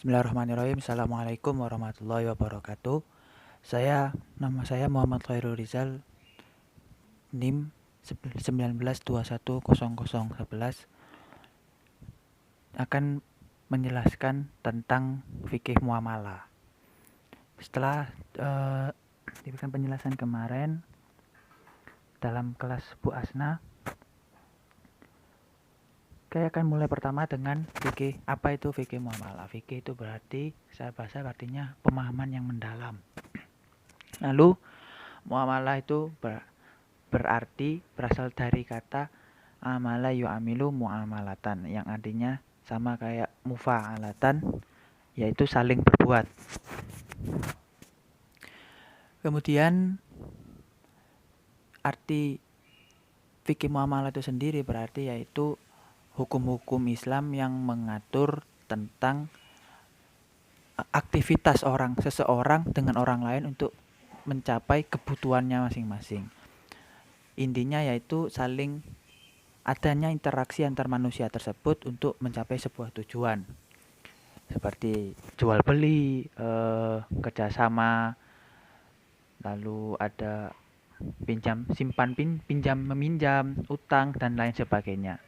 Bismillahirrahmanirrahim. Assalamualaikum warahmatullahi wabarakatuh. Nama saya Muhammad Khairul Rizal, NIM 19210011, akan menjelaskan tentang fikih muamalah. Setelah diberikan penjelasan kemarin dalam kelas Bu Asna, saya akan mulai pertama dengan fikih. Apa itu fikih muamalah? Fikih itu berarti, saya bahasa artinya pemahaman yang mendalam. Lalu muamalah itu berarti berasal dari kata amala yu'amilu muamalatan, yang artinya sama kayak mufa'alatan, yaitu saling berbuat. Kemudian arti fikih muamalah itu sendiri berarti yaitu hukum-hukum Islam yang mengatur tentang aktivitas seseorang dengan orang lain untuk mencapai kebutuhannya masing-masing. Intinya yaitu adanya interaksi antar manusia tersebut untuk mencapai sebuah tujuan, seperti jual beli, kerjasama, lalu ada pinjam meminjam, utang, dan lain sebagainya.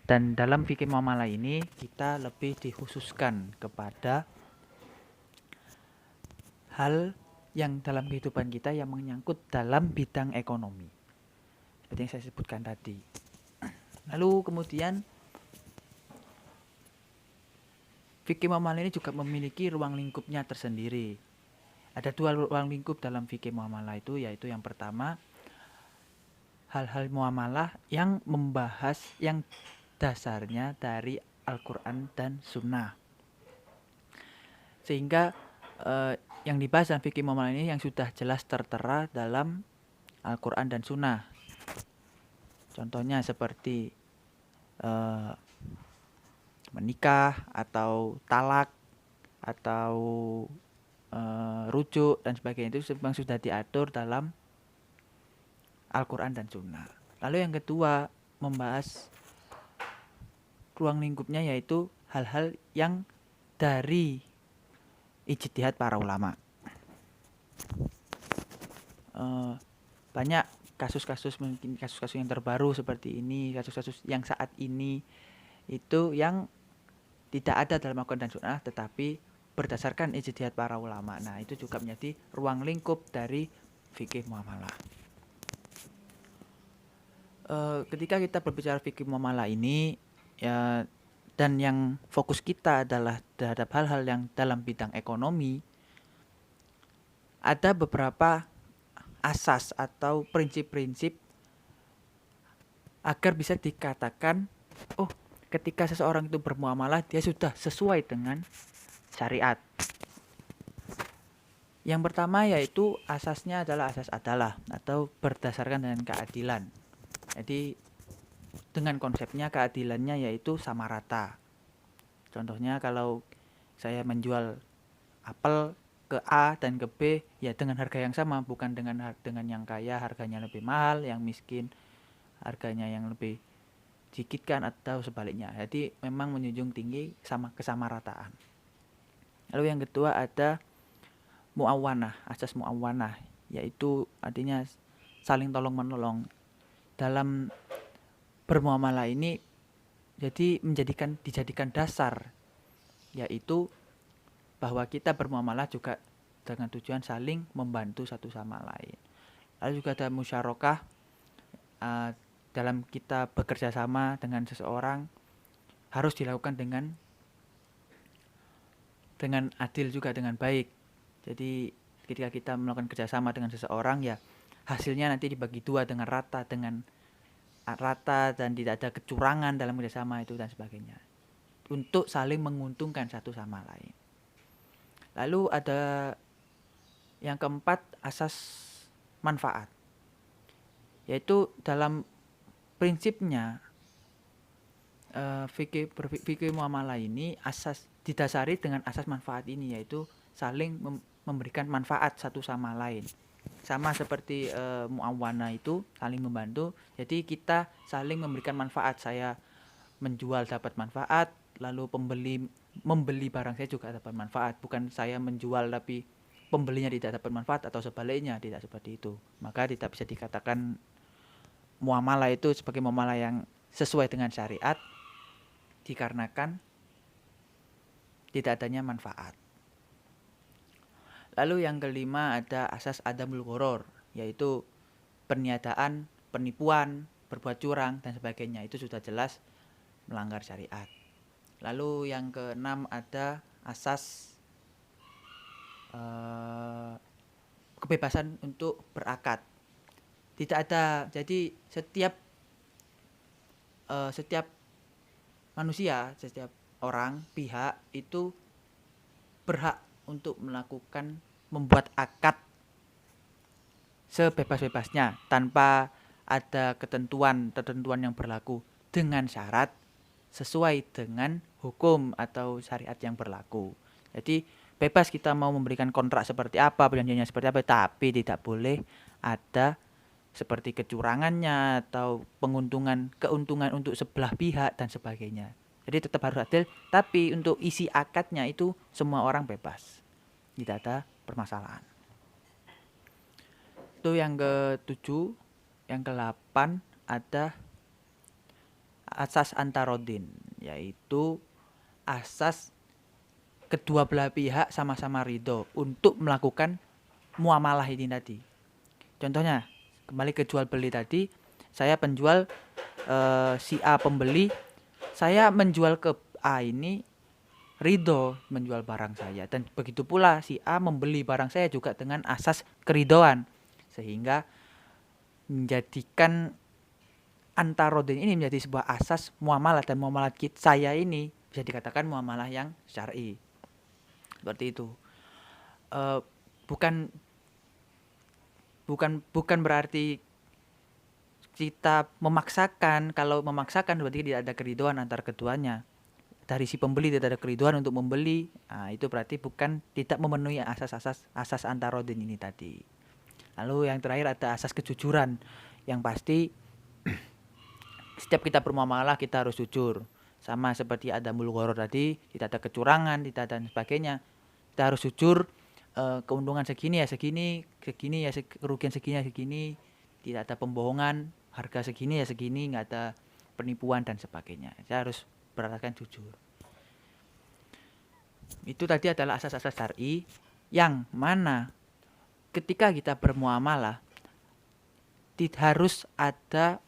Dan dalam fikih muamalah ini kita lebih dikhususkan kepada hal yang dalam kehidupan kita yang menyangkut dalam bidang ekonomi, seperti yang saya sebutkan tadi. Lalu kemudian fikih muamalah ini juga memiliki ruang lingkupnya tersendiri. Ada dua ruang lingkup dalam fikih muamalah itu, yaitu yang pertama hal-hal muamalah yang membahas yang dasarnya dari Al-Quran dan Sunnah, sehingga yang dibahas dalam fikih muamalah ini yang sudah jelas tertera dalam Al-Quran dan Sunnah. Contohnya seperti menikah atau talak atau rujuk dan sebagainya, itu memang sudah diatur dalam Al-Quran dan Sunnah. Lalu yang kedua membahas ruang lingkupnya yaitu hal-hal yang dari ijtihad para ulama. Banyak kasus-kasus, mungkin kasus-kasus yang terbaru seperti ini, kasus-kasus yang saat ini itu yang tidak ada dalam Al-Quran dan Sunnah, tetapi berdasarkan ijtihad para ulama. Nah, itu juga menjadi ruang lingkup dari fikih muamalah. Ketika kita berbicara fikih muamalah ini, ya, dan yang fokus kita adalah terhadap hal-hal yang dalam bidang ekonomi, ada beberapa asas atau prinsip-prinsip agar bisa dikatakan, ketika seseorang itu bermuamalah, dia sudah sesuai dengan syariat. Yang pertama yaitu asasnya adalah asas adalah atau berdasarkan dengan keadilan. Jadi dengan konsepnya keadilannya yaitu sama rata. Contohnya kalau saya menjual apel ke A dan ke B, ya dengan harga yang sama, bukan dengan yang kaya harganya lebih mahal, yang miskin harganya yang lebih sedikitkan atau sebaliknya. Jadi memang menjunjung tinggi kesamarataan. Lalu yang kedua ada muawanah, asas muawanah, yaitu artinya saling tolong menolong. Dalam bermuamalah ini jadi dijadikan dasar, yaitu bahwa kita bermuamalah juga dengan tujuan saling membantu satu sama lain. Lalu juga ada musyarakah, dalam kita bekerja sama dengan seseorang harus dilakukan dengan adil juga, dengan baik. Jadi ketika kita melakukan kerjasama dengan seseorang, ya hasilnya nanti dibagi dua dengan rata dan tidak ada kecurangan dalam kerjasama itu dan sebagainya, untuk saling menguntungkan satu sama lain. Lalu ada yang keempat, asas manfaat, yaitu dalam prinsipnya fikih muamalah ini didasari dengan asas manfaat ini, yaitu saling memberikan manfaat satu sama lain. Sama seperti muawana itu saling membantu, jadi kita saling memberikan manfaat. Saya menjual dapat manfaat, lalu membeli barang saya juga dapat manfaat. Bukan saya menjual tapi pembelinya tidak dapat manfaat, atau sebaliknya, tidak seperti itu. Maka tidak bisa dikatakan muamalah itu sebagai muamalah yang sesuai dengan syariat, dikarenakan tidak adanya manfaat. Lalu yang kelima ada asas adamul gharar, yaitu peniadaan, penipuan, berbuat curang dan sebagainya. Itu sudah jelas melanggar syariat. Lalu yang keenam ada asas kebebasan untuk berakad. Tidak ada, jadi setiap manusia, setiap orang, pihak itu berhak untuk membuat akad sebebas-bebasnya tanpa ada ketentuan yang berlaku, dengan syarat sesuai dengan hukum atau syariat yang berlaku. Jadi bebas kita mau memberikan kontrak seperti apa, perjanjiannya seperti apa, tapi tidak boleh ada seperti kecurangannya atau keuntungan untuk sebelah pihak dan sebagainya. Jadi tetap harus adil, tapi untuk isi akadnya itu semua orang bebas, tidak ada permasalahan. Itu yang ke-7. Yang ke-8 ada asas antarodin, yaitu asas kedua belah pihak sama-sama ridho untuk melakukan muamalah ini tadi. Contohnya, kembali ke jual beli tadi, saya penjual, si A pembeli, saya menjual ke A ini ridho menjual barang saya, dan begitu pula si A membeli barang saya juga dengan asas keridhoan, sehingga menjadikan antarodin ini menjadi sebuah asas muamalah, dan muamalah saya ini bisa dikatakan muamalah yang syar'i. Seperti itu. Bukan berarti kita memaksakan. Kalau memaksakan berarti tidak ada keridhoan antar keduanya. Dari si pembeli tidak ada keridhoan untuk membeli. Nah, itu berarti tidak memenuhi asas antarodin ini tadi. Lalu yang terakhir ada asas kejujuran, yang pasti setiap kita bermuamalah kita harus jujur. Sama seperti adamul gharar tadi, tidak ada kecurangan, tidak ada dan sebagainya. Kita harus jujur, keuntungan segini ya segini ya kerugian segini ya segini, tidak ada pembohongan, harga segini ya segini, nggak ada penipuan dan sebagainya. Saya harus berdasarkan jujur. Itu tadi adalah asas-asas syar'i yang mana ketika kita bermuamalah harus ada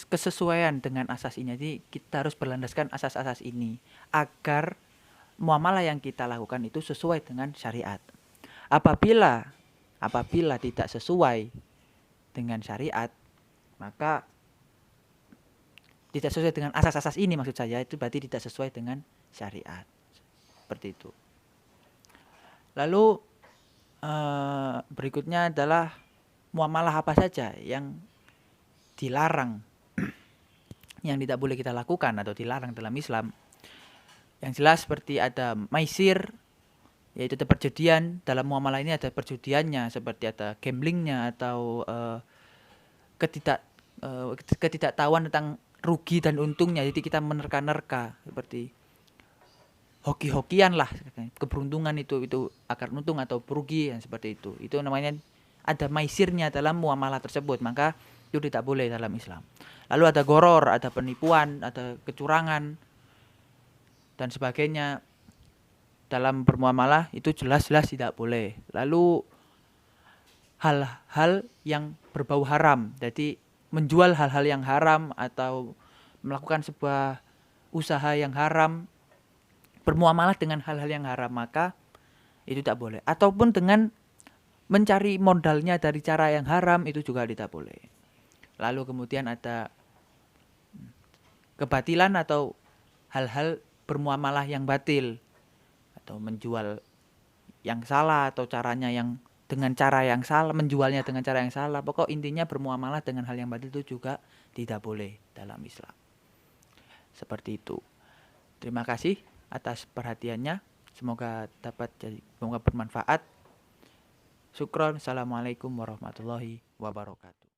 kesesuaian dengan asas ini. Jadi kita harus berlandaskan asas-asas ini agar muamalah yang kita lakukan itu sesuai dengan syariat. Apabila tidak sesuai dengan syariat, maka tidak sesuai dengan asas-asas ini, maksud saya itu berarti tidak sesuai dengan syariat. Seperti itu. Lalu berikutnya adalah muamalah apa saja yang dilarang, yang tidak boleh kita lakukan atau dilarang dalam Islam. Yang jelas seperti ada maisir, yaitu ada perjudian. Dalam muamalah ini ada perjudiannya, seperti ada gamblingnya atau ketidaktahuan tentang rugi dan untungnya. Jadi kita menerka-nerka seperti hoki-hokian lah, keberuntungan itu akan untung atau rugi, yang seperti itu. Itu namanya ada maisirnya dalam muamalah tersebut, maka itu tidak boleh dalam Islam. Lalu ada gharar, ada penipuan, ada kecurangan dan sebagainya dalam bermuamalah, itu jelas-jelas tidak boleh. Lalu hal-hal yang berbau haram, jadi menjual hal-hal yang haram atau melakukan sebuah usaha yang haram, bermuamalah dengan hal-hal yang haram, maka itu tidak boleh. Ataupun dengan mencari modalnya dari cara yang haram, itu juga tidak boleh. Lalu kemudian ada kebatilan atau hal-hal bermuamalah yang batil, atau menjual yang salah atau caranya yang dengan cara yang salah, menjualnya dengan cara yang salah. Pokok intinya bermuamalah dengan hal yang batil itu juga tidak boleh dalam Islam. Seperti itu. Terima kasih atas perhatiannya. Semoga bermanfaat. Syukron. Assalamualaikum warahmatullahi wabarakatuh.